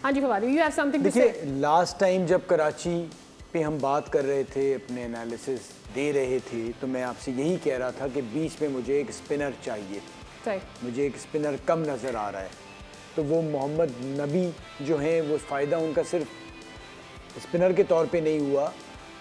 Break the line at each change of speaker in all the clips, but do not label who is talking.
हाँ जी Fawad, you have something to say.
देखिए, लास्ट टाइम जब कराची पे हम बात कर रहे थे, अपने एनालिसिस दे रहे थे, तो मैं आपसे यही कह रहा था कि बीच में मुझे एक स्पिनर चाहिए।
सही।
मुझे एक स्पिनर कम नज़र आ रहा है, तो वो मोहम्मद नबी जो हैं, वो फ़ायदा उनका सिर्फ स्पिनर के तौर पे नहीं हुआ।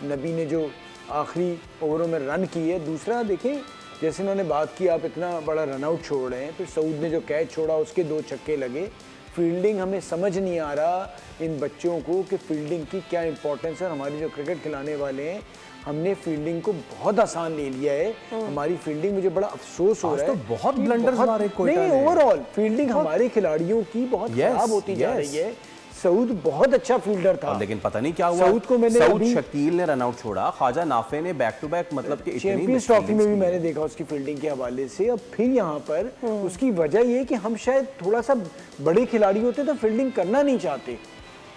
नबी ने जो आखिरी ओवरों में रन किए, दूसरा देखें जैसे उन्होंने बात की, आप इतना बड़ा रन आउट छोड़ रहे हैं, फिर सऊद ने जो कैच छोड़ा उसके 2 छक्के लगे। फील्डिंग हमें समझ नहीं आ रहा इन बच्चों को कि फील्डिंग की क्या इंपॉर्टेंस है। हमारे जो क्रिकेट खिलाने वाले हैं, हमने फील्डिंग को बहुत आसान ले लिया है। हमारी फील्डिंग, मुझे बड़ा अफसोस हो रहा है,
तो बहुत ब्लंडर्स मारे कोयटा
नहीं,
ने।
ओवरऑल फील्डिंग हमारे खिलाड़ियों की बहुत खराब होती जा रही है। सऊद बहुत अच्छा फील्डर था,
लेकिन पता नहीं क्या हुआ।
सऊद को मैंने
सऊद शकील ने रन आउट छोड़ा, ख्वाजा नाफे ने बैक टू बैक, मतलब कि
चैंपियंस ट्रॉफी में भी मैंने देखा उसकी फील्डिंग के हवाले से। अब फिर यहाँ पर उसकी वजह ये कि हम शायद थोड़ा सा बड़े खिलाड़ी होते तो फील्डिंग करना नहीं चाहते,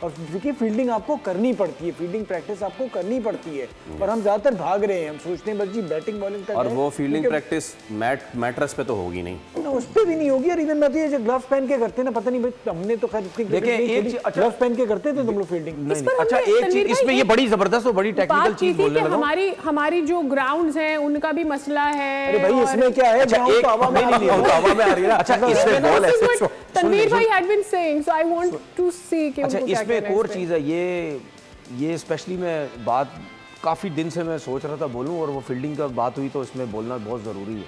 और देखिए फील्डिंग आपको करनी पड़ती है, फील्डिंग प्रैक्टिस आपको करनी पड़ती है, और हम ज़्यादातर भाग रहे हैं। हम सोचते हैं बस जी बैटिंग बॉलिंग तक
और
है,
वो फील्डिंग प्रैक्टिस मैट्रेस पे तो होगी नहीं
ना, उस पे भी नहीं होगी। और इवन मैं तो ये जो ग्लव्स पहन के करते ना, पता नहीं भाई, हमने तो खैर इतनी
देखिए, एक चीज- अच्छा,
ग्लव्स पहन के करते थे तुम लोग फील्डिंग?
इस पर
अच्छा,
हमने,
एक
तनवीर
चीज इसमें
भाई,
ये बड़ी जबरदस्त और बड़ी टेक्निकल
बात की
चीज
थी
बोलने
कि
लगा।
हमारी जो ग्राउंड्स हैं उनका भी मसला है।
अरे भाई,
और-
इसमें क्या है,
अच्छा,
ground
एक
तो हवा में
नहीं,
आ रही
नहीं,
है।
वो तो हवा में आ रही है ना। अच्छा, इसमें बॉल
This is
ऐसे
what तनवीर भाई had been saying, so I want to see कि
अच्छा,
उनको क्या
इसमें एक
कहना है
और
इस पे।
चीज़ है, ये स्पेशली मैं बात काफ़ी दिन से मैं सोच रहा था बोलूं, और वो फील्डिंग का बात हुई तो इसमें बोलना बहुत ज़रूरी है।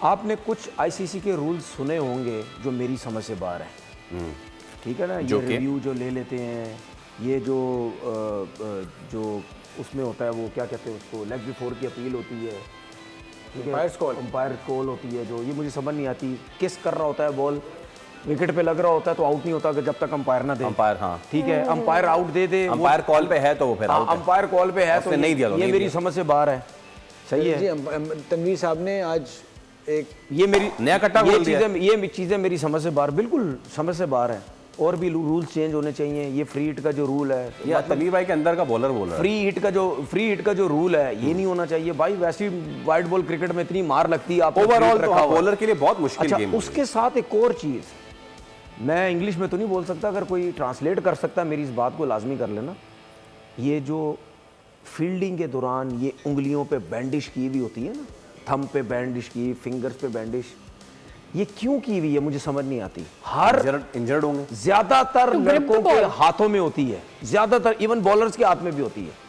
आपने कुछ आईसीसी के रूल्स सुने होंगे जो मेरी समझ से बाहर है, ठीक है ना। ये रिव्यू जो ले लेते हैं, ये जो उसमें होता है, वो क्या कहते हैं उसको, लेग बिफोर की अपील होती है, ठीक है, अंपायर कॉल होती है, जो ये मुझे समझ नहीं आती। किस कर रहा होता है बॉल, विकेट पे लग रहा होता है तो आउट नहीं होता जब तक अंपायर ना दे।
अंपायर, हाँ
ठीक है, अंपायर आउट दे दे,
अंपायर कॉल पे है तो वो फिर आउट है।
अंपायर कॉल पे है तो
नहीं दिया तो
ये
नहीं
मेरी
दिया।
समझ से बाहर है। सही है,
जी, तनवीर साहब ने आज एक
ये मेरी
नया कट्टा
ये
खोल दिया।
चीज़ें मेरी समझ से बाहर, बिल्कुल समझ से बाहर है। और भी रूल्स चेंज होने चाहिए। ये फ्री हिट का जो रूल है,
या तनवीर भाई के अंदर का बॉलर बोल रहा है।
फ्री हिट का जो रूल है, ये नहीं होना चाहिए भाई। वैसे ही वाइड बॉल क्रिकेट में इतनी मार लगती है, आपने
ओवरऑल
free hit
तो
रखा हुआ है।
बॉलर के लिए बहुत मुश्किल
अच्छा,
गेम है।
उसके साथ एक और चीज़, मैं इंग्लिश में तो नहीं बोल सकता, अगर कोई ट्रांसलेट कर सकता मेरी इस बात को लाजमी कर लेना। ये जो फील्डिंग के दौरान ये उंगलियों पे बैंडिश की हुई होती है ना, थंब पे बैंडिश की, फिंगर्स पे बैंडिश, ये क्यों की हुई है मुझे समझ नहीं आती। हर
इंजर्ड होंगे।
ज्यादातर
To grip the
लड़कों के
ball.
हाथों में होती है, ज्यादातर इवन बॉलर्स के हाथ में भी होती है।